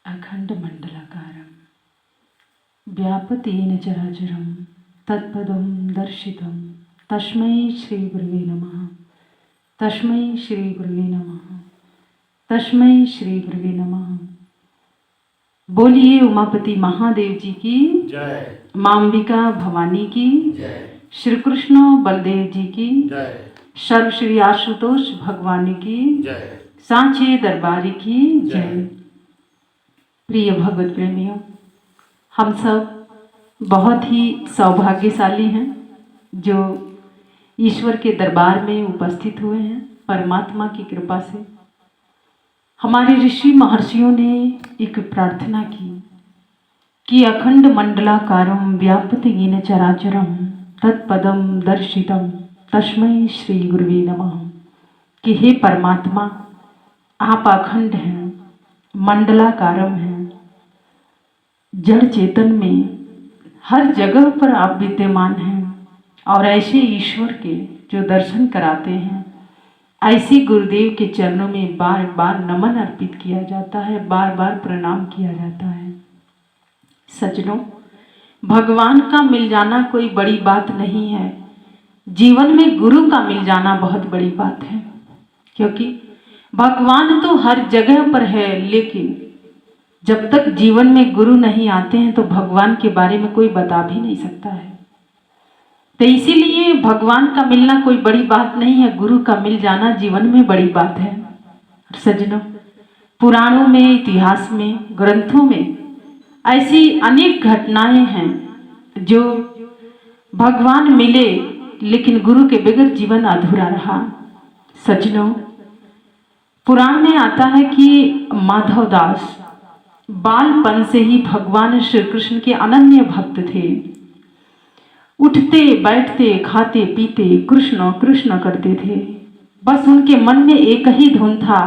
अखण्डमण्डलाकारं व्यापतेन चराचरं तत्पदं दर्शितं तस्मै श्रीगुरुवे नमः। तस्मै श्रीगुरुवे नमः। तस्मै श्रीगुरुवे नमः। बोलिए उमापति महादेव जी की जय। माम्बिका भवानी की जय। श्री कृष्ण बलदेव जी की जय। सर्व श्री आशुतोष भगवान की जय। सांचे दरबारी की जय। जय। प्रिय भगवत प्रेमियों, हम सब बहुत ही सौभाग्यशाली हैं जो ईश्वर के दरबार में उपस्थित हुए हैं। परमात्मा की कृपा से हमारे ऋषि महर्षियों ने एक प्रार्थना की कि अखंड मंडलाकारं व्याप्त येन चराचरं तत्पदम दर्शितम तस्मै श्री गुरुवे नमः। कि हे परमात्मा, आप अखंड हैं, मंडलाकारम हैं, जड़ चेतन में हर जगह पर आप विद्यमान हैं और ऐसे ईश्वर के जो दर्शन कराते हैं, ऐसे गुरुदेव के चरणों में बार बार नमन अर्पित किया जाता है, बार बार प्रणाम किया जाता है। सज्जनों, भगवान का मिल जाना कोई बड़ी बात नहीं है, जीवन में गुरु का मिल जाना बहुत बड़ी बात है। क्योंकि भगवान तो हर जगह पर है, लेकिन जब तक जीवन में गुरु नहीं आते हैं तो भगवान के बारे में कोई बता भी नहीं सकता है। तो इसीलिए भगवान का मिलना कोई बड़ी बात नहीं है, गुरु का मिल जाना जीवन में बड़ी बात है। सज्जनों, पुराणों में, इतिहास में, ग्रंथों में ऐसी अनेक घटनाएं हैं जो भगवान मिले लेकिन गुरु के बगैर जीवन अधूरा रहा। सज्जनों, पुराण में आता है कि माधव दास बालपन से ही भगवान श्री कृष्ण के अनन्य भक्त थे। उठते बैठते खाते पीते कृष्ण कृष्ण करते थे। बस उनके मन में एक ही धुन था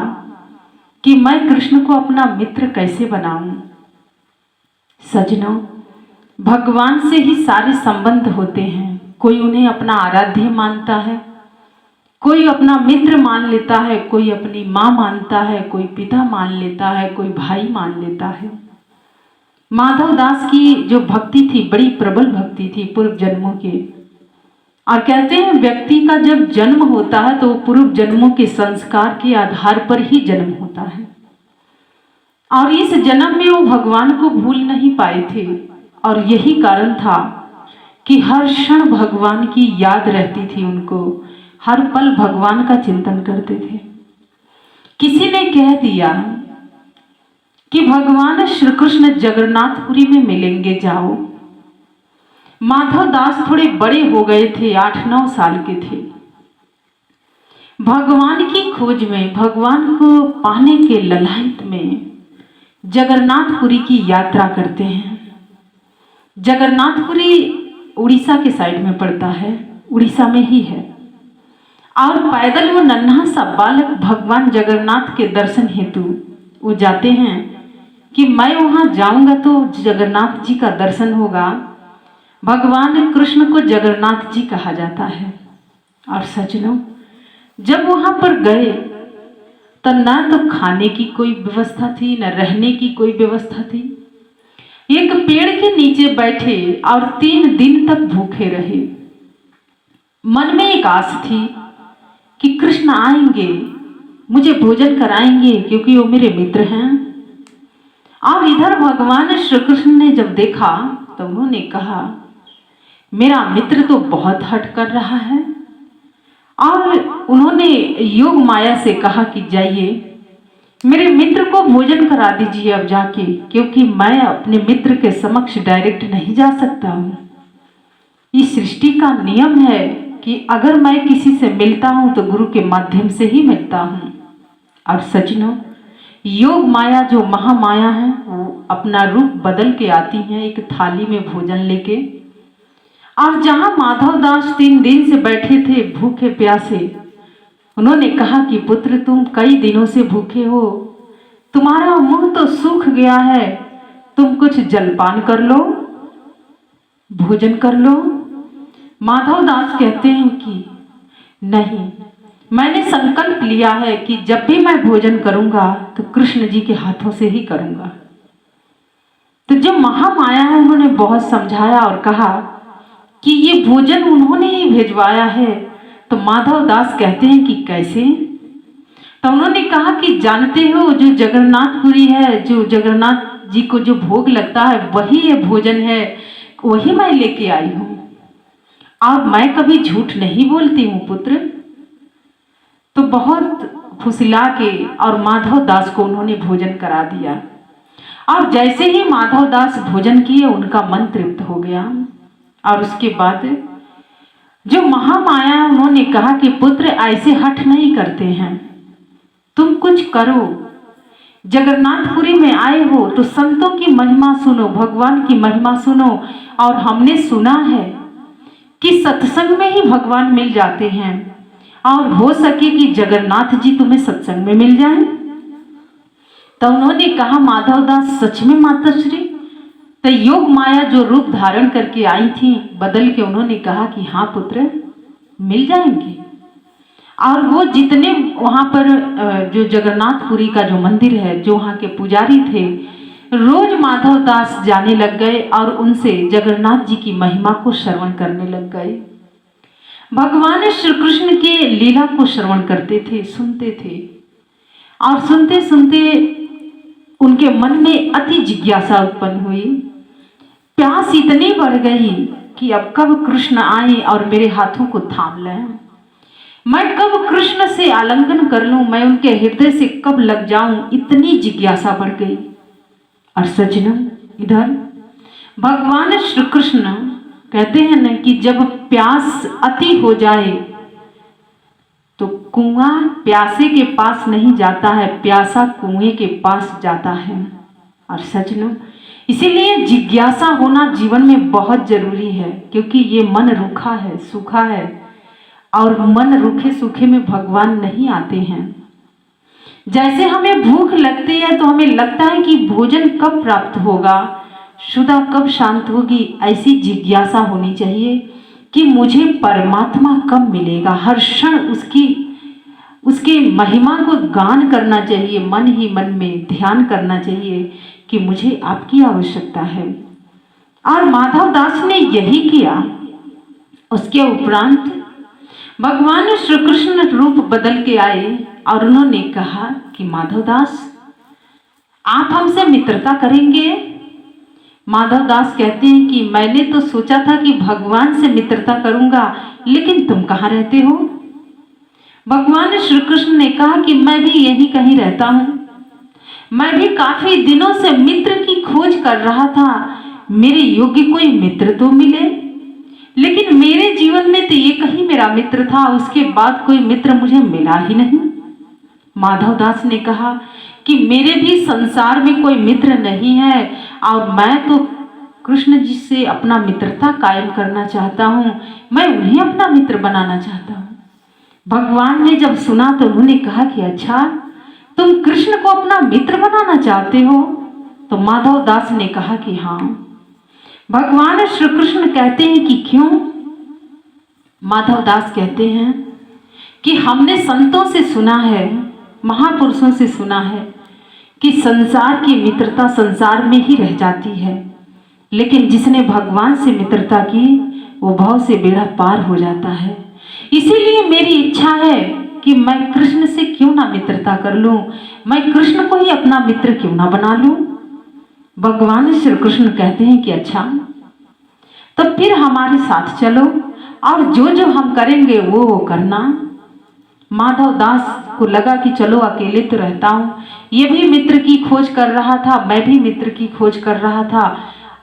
कि मैं कृष्ण को अपना मित्र कैसे बनाऊं। सज्जनों, भगवान से ही सारे संबंध होते हैं। कोई उन्हें अपना आराध्य मानता है, कोई अपना मित्र मान लेता है, कोई अपनी माँ मानता है, कोई पिता मान लेता है, कोई भाई मान लेता है। माधव दास की जो भक्ति थी, बड़ी प्रबल भक्ति थी पूर्व जन्मों के। और कहते हैं व्यक्ति का जब जन्म होता है तो पूर्व जन्मों के संस्कार के आधार पर ही जन्म होता है। और इस जन्म में वो भगवान को भूल नहीं पाए थे और यही कारण था कि हर क्षण भगवान की याद रहती थी उनको, हर पल भगवान का चिंतन करते थे। किसी ने कह दिया कि भगवान श्री कृष्ण जगन्नाथपुरी में मिलेंगे, जाओ। माधव दास थोड़े बड़े हो गए थे, 8-9 साल के थे। भगवान की खोज में, भगवान को पाने के ललायत में जगन्नाथपुरी की यात्रा करते हैं। जगन्नाथपुरी उड़ीसा के साइड में पड़ता है, उड़ीसा में ही है। और पैदल वो नन्हा सा बालक भगवान जगन्नाथ के दर्शन हेतु वो जाते हैं कि मैं वहां जाऊंगा तो जगन्नाथ जी का दर्शन होगा। भगवान कृष्ण को जगन्नाथ जी कहा जाता है। और सज्जनों, जब वहां पर गए तो ना तो खाने की कोई व्यवस्था थी, न रहने की कोई व्यवस्था थी। एक पेड़ के नीचे बैठे और 3 दिन तक भूखे रहे। मन में एक आस थी कि कृष्ण आएंगे, मुझे भोजन कराएंगे, क्योंकि वो मेरे मित्र हैं। और इधर भगवान श्री कृष्ण ने जब देखा तो उन्होंने कहा, मेरा मित्र तो बहुत हट कर रहा है। और उन्होंने योग माया से कहा कि जाइए मेरे मित्र को भोजन करा दीजिए अब जाके, क्योंकि मैं अपने मित्र के समक्ष डायरेक्ट नहीं जा सकता हूँ। इस सृष्टि का नियम है कि अगर मैं किसी से मिलता हूं तो गुरु के माध्यम से ही मिलता हूं। और सज्जनों, योग माया जो महामाया है वो अपना रूप बदल के आती है एक थाली में भोजन लेके। और जहां माधव दास 3 दिन से बैठे थे भूखे प्यासे, उन्होंने कहा कि पुत्र, तुम कई दिनों से भूखे हो, तुम्हारा मुंह तो सूख गया है, तुम कुछ जलपान कर लो, भोजन कर लो। माधव दास कहते हैं कि नहीं, मैंने संकल्प लिया है कि जब भी मैं भोजन करूंगा तो कृष्ण जी के हाथों से ही करूंगा। तो जब महामाया है उन्होंने बहुत समझाया और कहा कि ये भोजन उन्होंने ही भिजवाया है। तो माधव दास कहते हैं कि कैसे? तो उन्होंने कहा कि जानते हो जो जगन्नाथपुरी है, जो जगन्नाथ जी को जो भोग लगता है वही ये भोजन है, वही मैं लेके आई हूँ और मैं कभी झूठ नहीं बोलती हूँ पुत्र। तो बहुत फुसला के और माधव दास को उन्होंने भोजन करा दिया और जैसे ही माधव दास भोजन किए उनका मन तृप्त हो गया। और उसके बाद जो महामाया उन्होंने कहा कि पुत्र ऐसे हठ नहीं करते हैं, तुम कुछ करो, जगन्नाथपुरी में आए हो तो संतों की महिमा सुनो, भगवान की महिमा सुनो। और हमने सुना है कि सत्संग में ही भगवान मिल जाते हैं और हो सके कि जगन्नाथ जी तुम्हें सत्संग में मिल जाएं। तो उन्होंने कहा माधव दास सच में माताश्री? तो योग माया जो रूप धारण करके आई थी बदल के उन्होंने कहा कि हाँ पुत्र मिल जाएंगे। और वो जितने वहाँ पर जो जगन्नाथपुरी का जो मंदिर है, जो वहाँ के पुजारी थे, रोज माधव दास जाने लग गए और उनसे जगन्नाथ जी की महिमा को श्रवण करने लग गए। भगवान श्री कृष्ण के लीला को श्रवण करते थे, सुनते थे और सुनते सुनते उनके मन में अति जिज्ञासा उत्पन्न हुई। प्यास इतनी बढ़ गई कि अब कब कृष्ण आए और मेरे हाथों को थाम लें, मैं कब कृष्ण से आलिंगन कर लूं, मैं उनके हृदय से कब लग जाऊं, इतनी जिज्ञासा बढ़ गई। और सज्जनों इधर भगवान श्री कृष्ण कहते हैं ना कि जब प्यास अति हो जाए तो कुआं प्यासे के पास नहीं जाता है, प्यासा कुएं के पास जाता है। और सज्जनों इसीलिए जिज्ञासा होना जीवन में बहुत जरूरी है, क्योंकि ये मन रूखा है, सूखा है और मन रूखे सूखे में भगवान नहीं आते हैं। जैसे हमें भूख लगती है तो हमें लगता है कि भोजन कब प्राप्त होगा, शुदा कब शांत होगी, ऐसी जिज्ञासा होनी चाहिए कि मुझे परमात्मा कब मिलेगा। हर क्षण उसकी महिमा को गान करना चाहिए, मन ही मन में ध्यान करना चाहिए कि मुझे आपकी आवश्यकता है। और माधव दास ने यही किया। उसके उपरांत भगवान श्री कृष्ण रूप बदल के आए और उन्होंने कहा कि माधव दास आप हमसे मित्रता करेंगे? माधव दास कहते हैं कि मैंने तो सोचा था कि भगवान से मित्रता करूंगा, लेकिन तुम कहाँ रहते हो? भगवान श्री कृष्ण ने कहा कि मैं भी यहीं कहीं रहता हूं, मैं भी काफी दिनों से मित्र की खोज कर रहा था, मेरे योग्य कोई मित्र तो मिले, लेकिन मेरे जीवन में तो ये कहीं मेरा मित्र था, उसके बाद कोई मित्र मुझे मिला ही नहीं। माधव दास ने कहा कि मेरे भी संसार में कोई मित्र नहीं है और मैं तो कृष्ण जी से अपना मित्रता कायम करना चाहता हूँ, मैं उन्हें अपना मित्र बनाना चाहता हूँ। भगवान ने जब सुना तो उन्होंने कहा कि अच्छा तुम कृष्ण को अपना मित्र बनाना चाहते हो? तो माधव दास ने कहा कि हाँ। भगवान श्री कृष्ण कहते हैं कि क्यों? माधव दास कहते हैं कि हमने संतों से सुना है, महापुरुषों से सुना है कि संसार की मित्रता संसार में ही रह जाती है, लेकिन जिसने भगवान से मित्रता की वो भव से बेड़ा पार हो जाता है। इसीलिए मेरी इच्छा है कि मैं कृष्ण से क्यों ना मित्रता कर लूं, मैं कृष्ण को ही अपना मित्र क्यों ना बना लूं। भगवान श्री कृष्ण कहते हैं कि अच्छा तो फिर हमारे साथ चलो और जो जो हम करेंगे वो करना। माधव दास को लगा कि चलो अकेले तो रहता हूँ, ये भी मित्र की खोज कर रहा था, मैं भी मित्र की खोज कर रहा था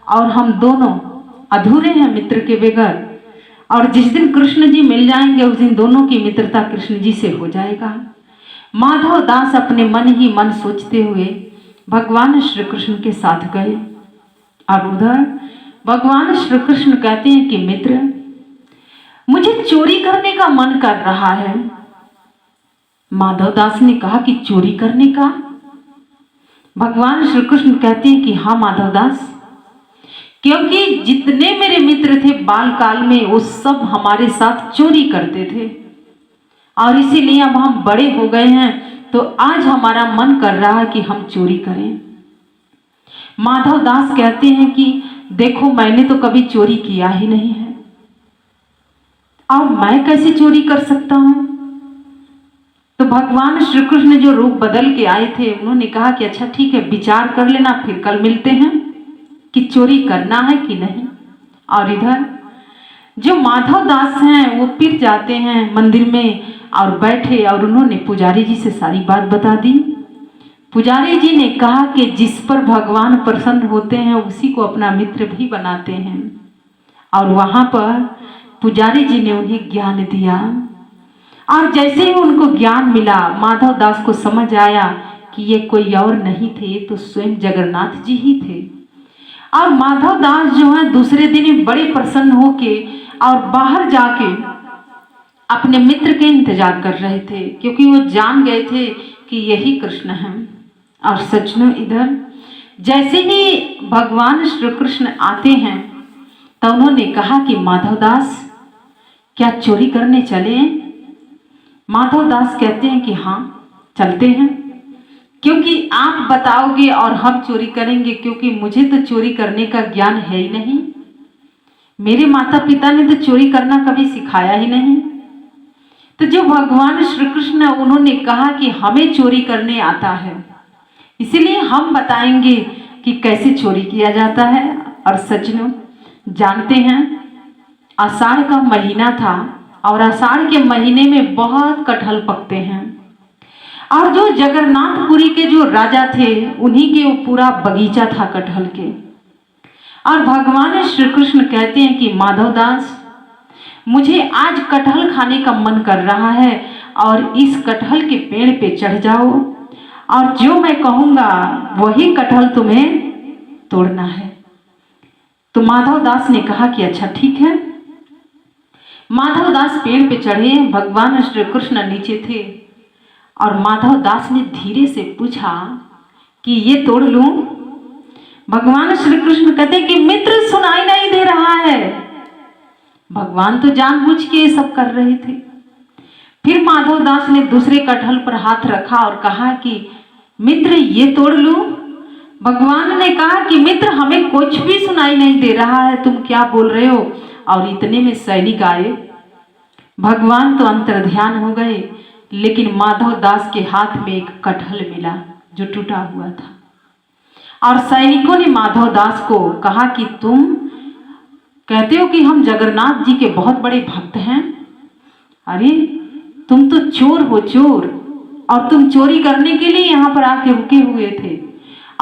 और हम दोनों अधूरे हैं मित्र के बगैर, और जिस दिन कृष्ण जी मिल जाएंगे उस दिन दोनों की मित्रता कृष्ण जी से हो जाएगा। माधव दास अपने मन ही मन सोचते हुए भगवान श्री कृष्ण के साथ गए और उधर भगवान श्री कृष्ण कहते हैं कि मित्र मुझे चोरी करने का मन कर रहा है। माधव दास ने कहा कि चोरी करने का? भगवान श्री कृष्ण कहते हैं कि हाँ माधव दास, क्योंकि जितने मेरे मित्र थे बाल काल में वो सब हमारे साथ चोरी करते थे और इसीलिए अब हम बड़े हो गए हैं तो आज हमारा मन कर रहा है कि हम चोरी करें। माधव दास कहते हैं कि देखो मैंने तो कभी चोरी किया ही नहीं है, और मैं कैसे चोरी कर सकता हूं। तो भगवान श्री कृष्ण जो रूप बदल के आए थे, उन्होंने कहा कि अच्छा ठीक है, विचार कर लेना, फिर कल मिलते हैं कि चोरी करना है कि नहीं। और इधर जो माधव दास हैं वो फिर जाते हैं मंदिर में और बैठे, और उन्होंने पुजारी जी से सारी बात बता दी। पुजारी जी ने कहा कि जिस पर भगवान प्रसन्न होते हैं उसी को अपना मित्र भी बनाते हैं। और वहां पर पुजारी जी ने उन्हें ज्ञान दिया, और जैसे ही उनको ज्ञान मिला, माधव दास को समझ आया कि ये कोई और नहीं थे, तो स्वयं जगन्नाथ जी ही थे। और माधव दास जो है दूसरे दिन बड़े प्रसन्न होके और बाहर जाके अपने मित्र के इंतजार कर रहे थे, क्योंकि वो जान गए थे कि यही कृष्ण हैं। और सचमुच इधर जैसे ही भगवान श्री कृष्ण आते हैं तो उन्होंने कहा कि माधव दास क्या चोरी करने चले? माधव दास कहते हैं कि हाँ चलते हैं, क्योंकि आप बताओगे और हम चोरी करेंगे, क्योंकि मुझे तो चोरी करने का ज्ञान है ही नहीं, मेरे माता पिता ने तो चोरी करना कभी सिखाया ही नहीं। तो जो भगवान श्री कृष्ण, उन्होंने कहा कि हमें चोरी करने आता है, इसीलिए हम बताएंगे कि कैसे चोरी किया जाता है। और सचमुच जानते हैं, आषाढ़ का महीना था और आषाढ़ के महीने में बहुत कटहल पकते हैं, और जो जगन्नाथपुरी के जो राजा थे उन्हीं के वो पूरा बगीचा था कटहल के। और भगवान श्री कृष्ण कहते हैं कि माधव दास मुझे आज कटहल खाने का मन कर रहा है, और इस कटहल के पेड़ पे चढ़ जाओ, और जो मैं कहूँगा वही कटहल तुम्हें तोड़ना है। तो माधव दास ने कहा कि अच्छा ठीक है। माधव दास पेड़ पे चढ़े, भगवान श्री कृष्ण नीचे थे, और माधव दास ने धीरे से पूछा कि ये तोड़ लूं? भगवान श्री कृष्ण कहते कि मित्र सुनाई नहीं दे रहा है। भगवान तो जानबूझ के ये सब कर रहे थे। फिर माधव दास ने दूसरे कटहल पर हाथ रखा और कहा कि मित्र ये तोड़ लूं? भगवान ने कहा कि मित्र हमें कुछ भी सुनाई नहीं दे रहा है, तुम क्या बोल रहे हो? और इतने में सैनिक आए। भगवान तो अंतर्ध्यान हो गए, लेकिन माधव दास के हाथ में एक कटहल मिला जो टूटा हुआ था। और सैनिकों ने माधव दास को कहा कि तुम कहते हो कि हम जगन्नाथ जी के बहुत बड़े भक्त हैं, अरे तुम तो चोर हो, चोर, और तुम चोरी करने के लिए यहाँ पर आके रुके हुए थे,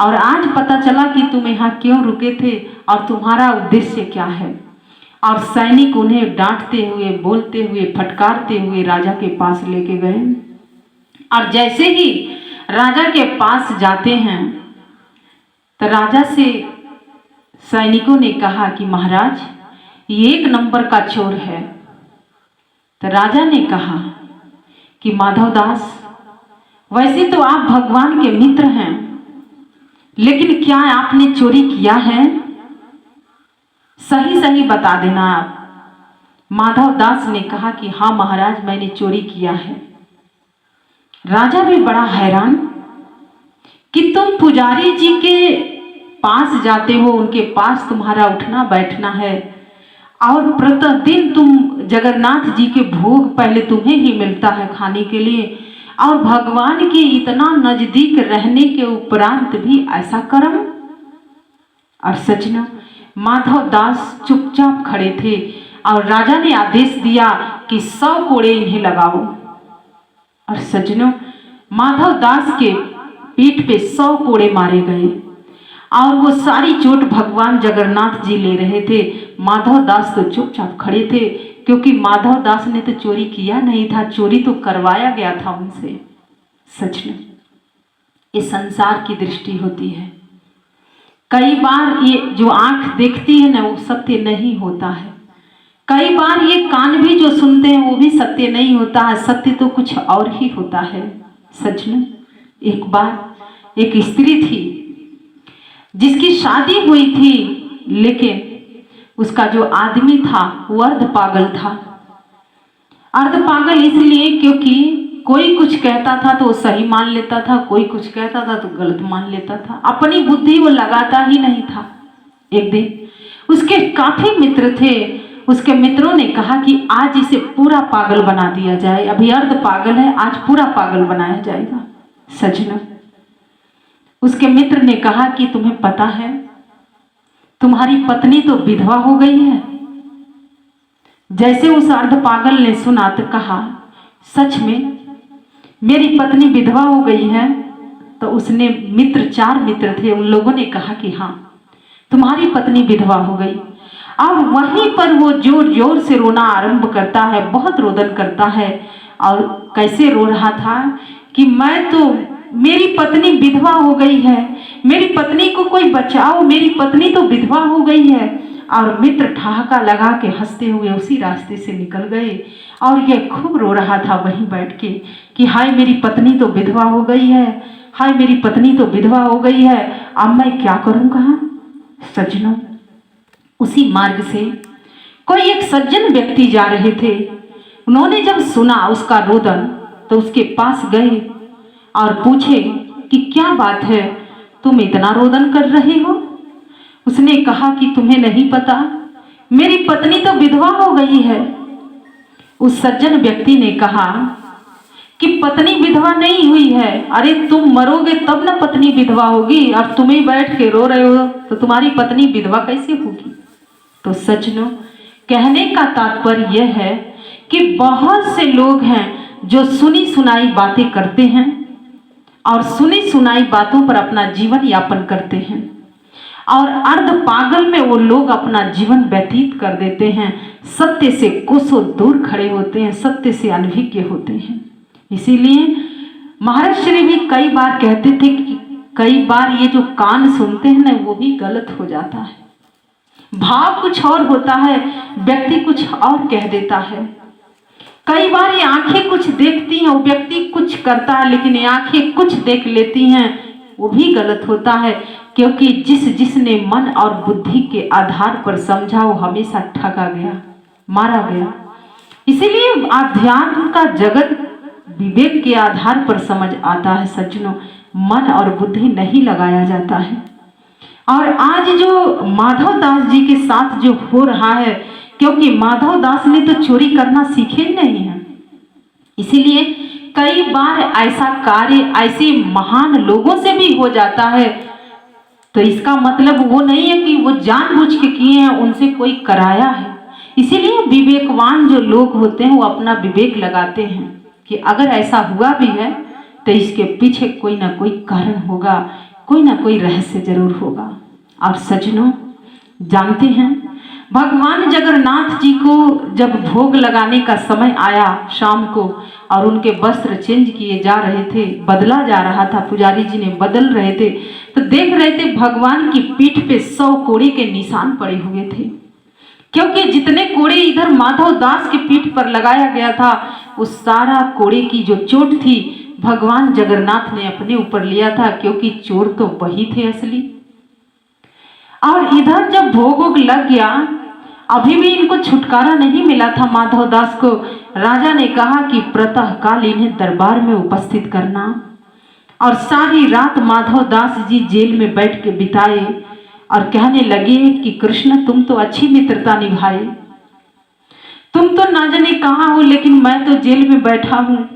और आज पता चला कि तुम यहाँ क्यों रुके थे और तुम्हारा उद्देश्य क्या है। और सैनिक उन्हें डांटते हुए, बोलते हुए, फटकारते हुए राजा के पास लेके गए। और जैसे ही राजा के पास जाते हैं तो राजा से सैनिकों ने कहा कि महाराज ये 1 नंबर का चोर है। तो राजा ने कहा कि माधव दास वैसे तो आप भगवान के मित्र हैं, लेकिन क्या आपने चोरी किया है? सही सही बता देना आप। माधव दास ने कहा कि हाँ महाराज मैंने चोरी किया है। राजा भी बड़ा हैरान कि तुम पुजारी जी के पास जाते हो, उनके पास तुम्हारा उठना बैठना है, और प्रतिदिन तुम जगन्नाथ जी के भोग पहले तुम्हें ही मिलता है खाने के लिए, और भगवान के इतना नजदीक रहने के उपरांत भी ऐसा कर्म। और सच में माधव दास चुपचाप खड़े थे, और राजा ने आदेश दिया कि 100 कोड़े इन्हें लगाओ। और सज्जनों माधव दास के पीठ पे 100 कोड़े मारे गए, और वो सारी चोट भगवान जगन्नाथ जी ले रहे थे। माधव दास तो चुपचाप खड़े थे, क्योंकि माधव दास ने तो चोरी किया नहीं था, चोरी तो करवाया गया था उनसे। सच में ये संसार की दृष्टि होती है। कई बार ये जो आंख देखती है ना वो सत्य नहीं होता है, कई बार ये कान भी जो सुनते हैं वो भी सत्य नहीं होता है, सत्य तो कुछ और ही होता है। सच में एक बार एक स्त्री थी जिसकी शादी हुई थी, लेकिन उसका जो आदमी था वो अर्ध पागल था। अर्ध पागल इसलिए क्योंकि कोई कुछ कहता था तो वो सही मान लेता था, कोई कुछ कहता था तो गलत मान लेता था, अपनी बुद्धि वो लगाता ही नहीं था। एक दिन उसके काफी मित्र थे, उसके मित्रों ने कहा कि आज इसे पूरा पागल बना दिया जाए, अभी अर्ध पागल है, आज पूरा पागल बनाया जाएगा। सज्जनों, उसके मित्र ने कहा कि तुम्हें पता है तुम्हारी पत्नी तो विधवा हो गई है। जैसे उस अर्ध पागल ने सुना तो कहा, सच में मेरी पत्नी विधवा हो गई है? तो उसने मित्र, 4 मित्र थे, उन लोगों ने कहा कि हाँ तुम्हारी पत्नी विधवा हो गई। अब वहीं पर वो जोर जोर से रोना आरंभ करता है, बहुत रोदन करता है। और कैसे रो रहा था कि मैं तो, मेरी पत्नी विधवा हो गई है, मेरी पत्नी को कोई बचाओ, मेरी पत्नी तो विधवा हो गई है। और मित्र ठहाका लगा के हंसते हुए उसी रास्ते से निकल गए और यह खूब रो रहा था वहीं बैठ के कि हाय मेरी पत्नी तो विधवा हो गई है, हाय मेरी पत्नी तो विधवा हो गई है, अब मैं क्या करूँगा। सज्जनों, उसी मार्ग से कोई एक सज्जन व्यक्ति जा रहे थे। उन्होंने जब सुना उसका रोदन तो उसके पास गए और पूछे कि क्या बात है, तुम इतना रोदन कर रहे हो। उसने कहा कि तुम्हें नहीं पता, मेरी पत्नी तो विधवा हो गई है। उस सज्जन व्यक्ति ने कहा कि पत्नी विधवा नहीं हुई है, अरे तुम मरोगे तब ना पत्नी विधवा होगी, और तुम्हें बैठ के रो रहे हो तो तुम्हारी पत्नी विधवा कैसे होगी। तो सज्जनों, कहने का तात्पर्य यह है कि बहुत से लोग हैं जो सुनी सुनाई बातें करते हैं और सुनी सुनाई बातों पर अपना जीवन यापन करते हैं, और अर्ध पागल में वो लोग अपना जीवन व्यतीत कर देते हैं, सत्य से कोसों दूर खड़े होते हैं, सत्य से अनभिज्ञ होते हैं। इसीलिए महाराज श्री भी कई बार कहते थे कि कई बार ये जो कान सुनते हैं ना वो भी गलत हो जाता है, भाव कुछ और होता है, व्यक्ति कुछ और कह देता है। कई बार ये आंखें कुछ देखती हैं, वो व्यक्ति कुछ करता है लेकिन ये आंखें कुछ देख लेती हैं, वो भी गलत होता है, क्योंकि जिसने मन और बुद्धि के आधार पर समझा वो हमेशा ठगा गया, मारा गया। इसीलिए अध्यात्म का जगत विवेक के आधार पर समझ आता है। सज्जनों, मन और बुद्धि नहीं लगाया जाता है। और आज जो माधव दास जी के साथ जो हो रहा है, क्योंकि माधव दास ने तो चोरी करना सीखे ही नहीं है, इसीलिए कई बार ऐसा कार्य ऐसे महान लोगों से भी हो जाता है। तो इसका मतलब वो नहीं है कि वो जानबूझ के किए हैं, उनसे कोई कराया है। इसीलिए विवेकवान जो लोग होते हैं वो अपना विवेक लगाते हैं कि अगर ऐसा हुआ भी है तो इसके पीछे कोई ना कोई कारण होगा, कोई ना कोई रहस्य जरूर होगा। और सज्जनों, जानते हैं भगवान जगन्नाथ जी को जब भोग लगाने का समय आया शाम को, और उनके वस्त्र चेंज किए जा रहे थे, बदला जा रहा था, पुजारी जी ने बदल रहे थे, तो देख रहे थे भगवान की पीठ पे 100 कोड़े के निशान पड़े हुए थे। क्योंकि जितने कोड़े इधर माधव दास की पीठ पर लगाया गया था, उस सारा कोड़े की जो चोट थी भगवान जगन्नाथ ने अपने ऊपर लिया था, क्योंकि चोर तो वही थे असली। और इधर जब भोग लग गया, अभी भी इनको छुटकारा नहीं मिला था माधव दास को। राजा ने कहा कि प्रातः काल इन्हें दरबार में उपस्थित करना, और सारी रात माधव दास जी जेल में बैठ के बिताए और कहने लगे कि कृष्ण तुम तो अच्छी मित्रता निभाए, तुम तो ना जाने कहाँ हो, लेकिन मैं तो जेल में बैठा हूँ,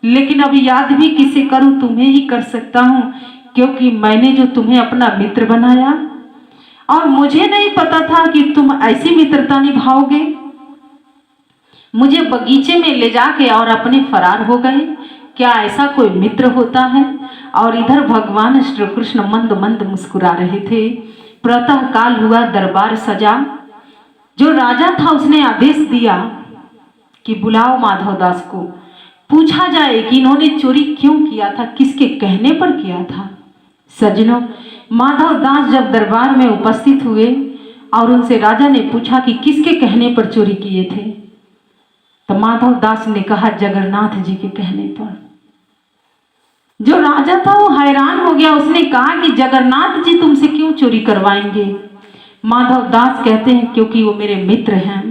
लेकिन अब याद भी किसे करूँ, तुम्हें ही कर सकता हूँ, क्योंकि मैंने जो तुम्हें अपना मित्र बनाया और मुझे नहीं पता था कि तुम ऐसी मित्रता निभाओगे। मुझे बगीचे में ले जाके और अपने फरार हो गए, क्या ऐसा कोई मित्र होता है। और इधर भगवान श्री कृष्ण मंद मंद मुस्कुरा रहे थे। प्रातः काल हुआ, दरबार सजा। जो राजा था उसने आदेश दिया कि बुलाओ माधव दास को, पूछा जाए कि इन्होंने चोरी क्यों किया था, किसके कहने पर किया था। सज्जनों, माधव दास जब दरबार में उपस्थित हुए और उनसे राजा ने पूछा कि किसके कहने पर चोरी किए थे, तो माधव दास ने कहा जगन्नाथ जी के कहने पर। जो राजा था वो हैरान हो गया, उसने कहा कि जगन्नाथ जी तुमसे क्यों चोरी करवाएंगे। माधव दास कहते हैं क्योंकि वो मेरे मित्र हैं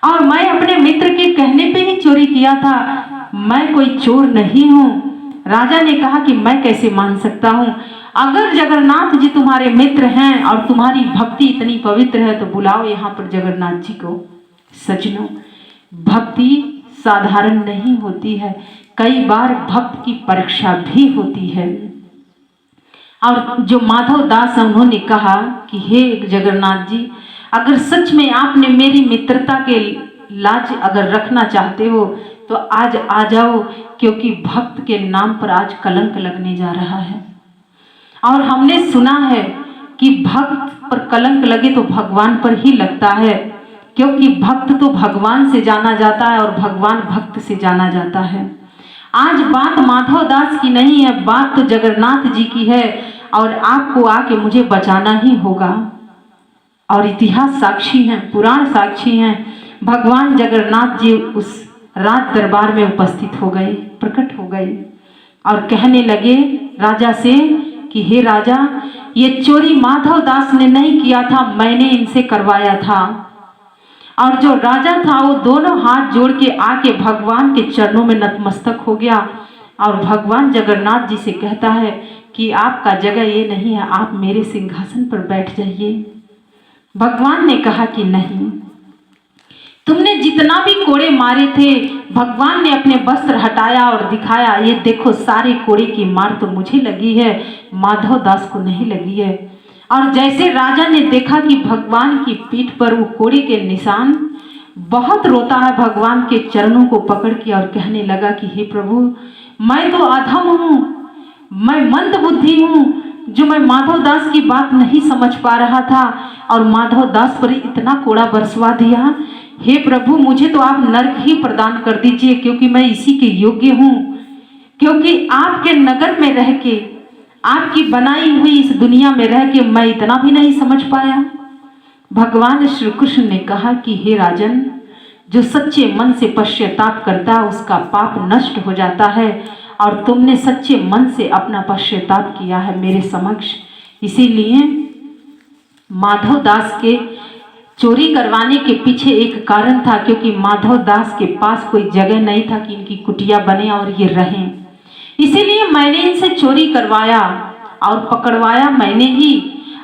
और मैं अपने मित्र के कहने पे ही चोरी किया था। मैं कोई चोर नहीं हूँ। राजा ने कहा कि मैं कैसे मान सकता हूँ, अगर जगन्नाथ जी तुम्हारे मित्र हैं और तुम्हारी भक्ति इतनी पवित्र है तो बुलाओ यहाँ पर जगन्नाथ जी को। सज्जनों, भक्ति साधारण नहीं होती है, कई बार भक्त की परीक्षा भी होती है। और जो माधव दास उन्होंने कहा कि हे जगन्नाथ जी, अगर सच में आपने मेरी मित्रता के लाज अगर रखना चाहते हो तो आज आ जाओ, क्योंकि भक्त के नाम पर आज कलंक लगने जा रहा है। और हमने सुना है कि भक्त पर कलंक लगे तो भगवान पर ही लगता है, क्योंकि भक्त तो भगवान से जाना जाता है और भगवान भक्त से जाना जाता है। आज बात माधव दास की नहीं है, बात तो जगन्नाथ जी की है और आपको आके मुझे बचाना ही होगा। और इतिहास साक्षी हैं, पुराण साक्षी हैं, भगवान जगन्नाथ जी उस राज दरबार में उपस्थित हो गए, प्रकट हो गए और कहने लगे राजा से कि हे राजा, ये चोरी माधव दास ने नहीं किया था, मैंने इनसे करवाया था। और जो राजा था वो दोनों हाथ जोड़ के आके भगवान के चरणों में नतमस्तक हो गया और भगवान जगन्नाथ जी से कहता है कि आपका जगह ये नहीं है, आप मेरे सिंहासन पर बैठ जाइए। भगवान ने कहा कि नहीं, तुमने जितना भी कोड़े मारे थे, भगवान ने अपने वस्त्र हटाया और दिखाया, ये देखो सारे कोड़े की मार तो मुझे लगी है, माधव दास को नहीं लगी है। और जैसे राजा ने देखा कि भगवान की पीठ पर वो कोड़े के निशान, बहुत रोता है भगवान के चरणों को पकड़ के और कहने लगा कि हे प्रभु, मैं तो अधम हूँ, मैं मंद बुद्धि हूँ, जो मैं माधव दास की बात नहीं समझ पा रहा था और माधव दास पर इतना कोड़ा बरसवा दिया। हे प्रभु, मुझे तो आप नरक ही प्रदान कर दीजिए, क्योंकि मैं इसी के योग्य हूँ, क्योंकि आपके नगर में रह के, आपकी बनाई हुई इस दुनिया में रह के मैं इतना भी नहीं समझ पाया। भगवान श्री कृष्ण ने कहा कि हे राजन, जो सच्चे मन से पश्चाताप करता है उसका पाप नष्ट हो जाता है, और तुमने सच्चे मन से अपना पश्चाताप किया है मेरे समक्ष। इसीलिए माधव दास के चोरी करवाने के पीछे एक कारण था, क्योंकि माधव दास के पास कोई जगह नहीं था कि इनकी कुटिया बने और ये रहें। इसीलिए मैंने इनसे चोरी करवाया और पकड़वाया मैंने ही।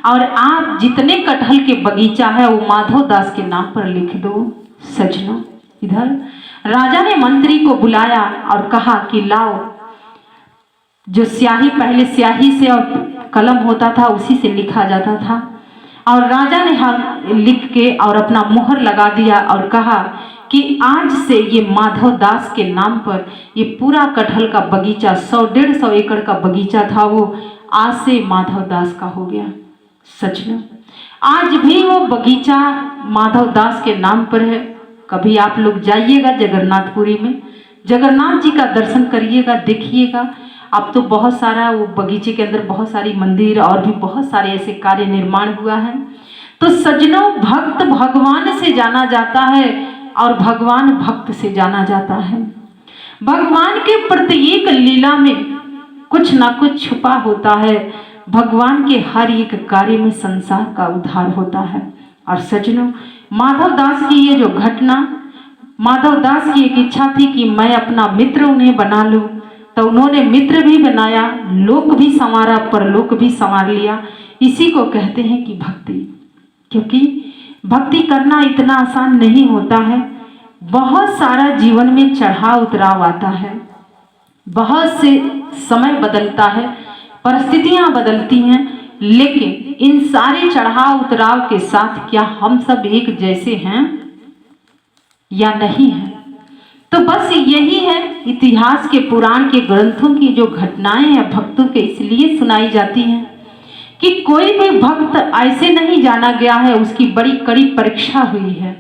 और आप जितने कटहल के बगीचा है वो माधव दास के नाम पर लिख दो। सज्जनों, इधर राजा ने मंत्री को बुलाया और कहा कि लाओ, जो स्याही, पहले स्याही से और कलम होता था उसी से लिखा जाता था, और राजा ने हाथ लिख के और अपना मुहर लगा दिया और कहा कि आज से ये माधव दास के नाम पर ये पूरा कटहल का बगीचा, 100-150 एकड़ का बगीचा था, वो आज से माधव दास का हो गया। सच में आज भी वो बगीचा माधव दास के नाम पर है। कभी आप लोग जाइएगा जगन्नाथपुरी में, जगन्नाथ जी का दर्शन करिएगा, देखिएगा। अब तो बहुत सारा वो बगीचे के अंदर बहुत सारी मंदिर और भी बहुत सारे ऐसे कार्य निर्माण हुआ है। तो सज्जनों, भक्त भगवान से जाना जाता है और भगवान भक्त से जाना जाता है। भगवान के प्रत्येक लीला में कुछ ना कुछ छुपा होता है। भगवान के हर एक कार्य में संसार का उद्धार होता है। और सज्जनों, माधव दास की ये जो घटना, माधव दास की एक इच्छा थी कि मैं अपना मित्र उन्हें बना लूं, तो उन्होंने मित्र भी बनाया, लोक भी संवारा, परलोक भी संवार लिया। इसी को कहते हैं कि भक्ति। क्योंकि भक्ति करना इतना आसान नहीं होता है, बहुत सारा जीवन में चढ़ाव उतराव आता है, बहुत से समय बदलता है, परिस्थितियां बदलती हैं, लेकिन इन सारे चढ़ाव उतराव के साथ क्या हम सब एक जैसे हैं या नहीं हैं? तो बस यही है, इतिहास के, पुराण के ग्रंथों की जो घटनाएं हैं भक्तों के इसलिए सुनाई जाती हैं कि कोई भी भक्त ऐसे नहीं जाना गया है, उसकी बड़ी कड़ी परीक्षा हुई है।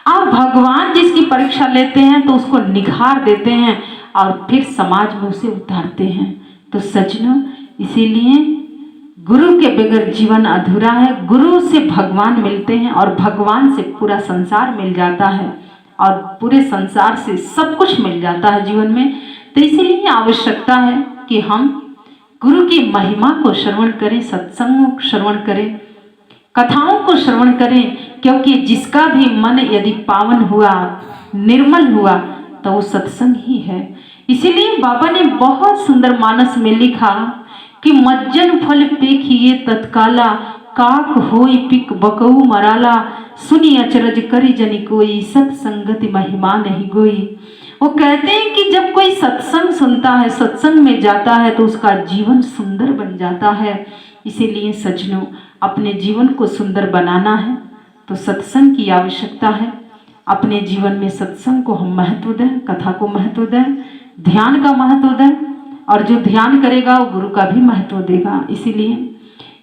और भगवान जिसकी परीक्षा लेते हैं तो उसको निखार देते हैं और फिर समाज में उसे उतारते हैं। तो सज्जनों, इसीलिए गुरु के बगैर जीवन अधूरा है। गुरु से भगवान मिलते हैं और भगवान से पूरा संसार मिल जाता है और पूरे संसार से सब कुछ मिल जाता है जीवन में। तो इसीलिए आवश्यकता है कि हम गुरु की महिमा को श्रवण करें, सत्संग को श्रवण करें, कथाओं को श्रवण करें, क्योंकि जिसका भी मन यदि पावन हुआ, निर्मल हुआ, तो वो सत्संग ही है। इसीलिए बाबा ने बहुत सुंदर मानस में लिखा कि मज्जन फल पेखिए तत्काला, काक होई पिक बकऊ मराला, सुनी अचरज करी जनि कोई, सत्संगति महिमा नहीं गोई। वो कहते हैं कि जब कोई सत्संग सुनता है, सत्संग में जाता है, तो उसका जीवन सुंदर बन जाता है। इसीलिए सज्जनों, अपने जीवन को सुंदर बनाना है तो सत्संग की आवश्यकता है। अपने जीवन में सत्संग को हम महत्व दें, कथा को महत्व दें, ध्यान का महत्व दें, और जो ध्यान करेगा वो गुरु का भी महत्व देगा। इसीलिए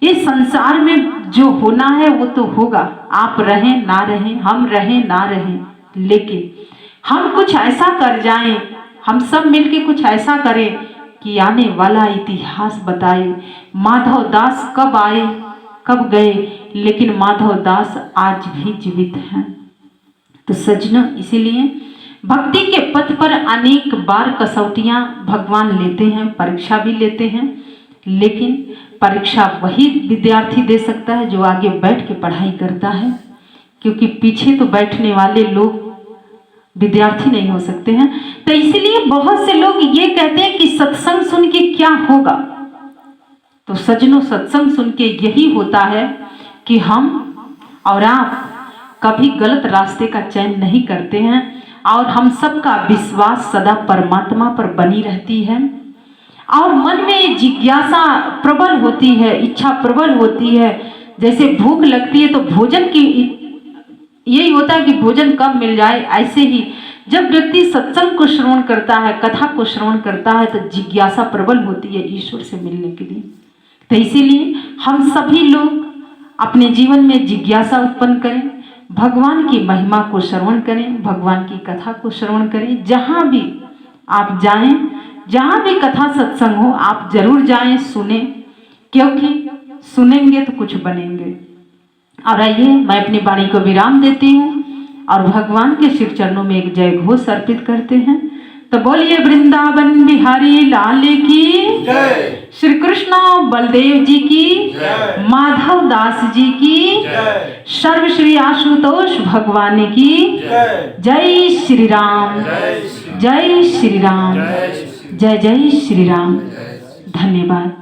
इस संसार में जो होना है वो तो होगा, आप रहें ना रहें, हम रहें ना रहें, लेकिन हम कुछ ऐसा कर जाएं, हम सब मिलके कुछ ऐसा करें कि आने वाला इतिहास बताए माधव दास कब आए कब गए, लेकिन माधव दास आज भी जीवित हैं। तो सज्जनों, इसीलिए भक्ति के पथ पर अनेक बार कसौटियां भगवान लेते हैं, परीक्षा भी लेते हैं, लेकिन परीक्षा वही विद्यार्थी दे सकता है जो आगे बैठ के पढ़ाई करता है, क्योंकि पीछे तो बैठने वाले लोग विद्यार्थी नहीं हो सकते हैं। तो इसलिए बहुत से लोग ये कहते हैं कि सत्संग सुन के क्या होगा। तो सज्जनों, सत्संग सुन के यही होता है कि हम और आप कभी गलत रास्ते का चयन नहीं करते हैं, और हम सबका विश्वास सदा परमात्मा पर बनी रहती है, और मन में जिज्ञासा प्रबल होती है, इच्छा प्रबल होती है। जैसे भूख लगती है तो भोजन की यही होता है कि भोजन कब मिल जाए। ऐसे ही जब व्यक्ति सत्संग को श्रवण करता है, कथा को श्रवण करता है, तो जिज्ञासा प्रबल होती है ईश्वर से मिलने के लिए। तो इसीलिए हम सभी लोग अपने जीवन में जिज्ञासा उत्पन्न करें, भगवान की महिमा को श्रवण करें, भगवान की कथा को श्रवण करें। जहाँ भी आप जाएं, जहाँ भी कथा सत्संग हो, आप जरूर जाएं, सुने, क्योंकि सुनेंगे तो कुछ बनेंगे। और आइए, मैं अपनी वाणी को विराम देती हूँ और भगवान के शिव चरणों में एक जय घोष अर्पित करते हैं। तो बोलिए वृंदावन बिहारी लाल की जय, श्री कृष्ण बलदेव जी की, माधव दास जी की, सर्व श्री आशुतोष भगवान की जय श्री राम, जय श्री राम, जय जय श्री राम। धन्यवाद।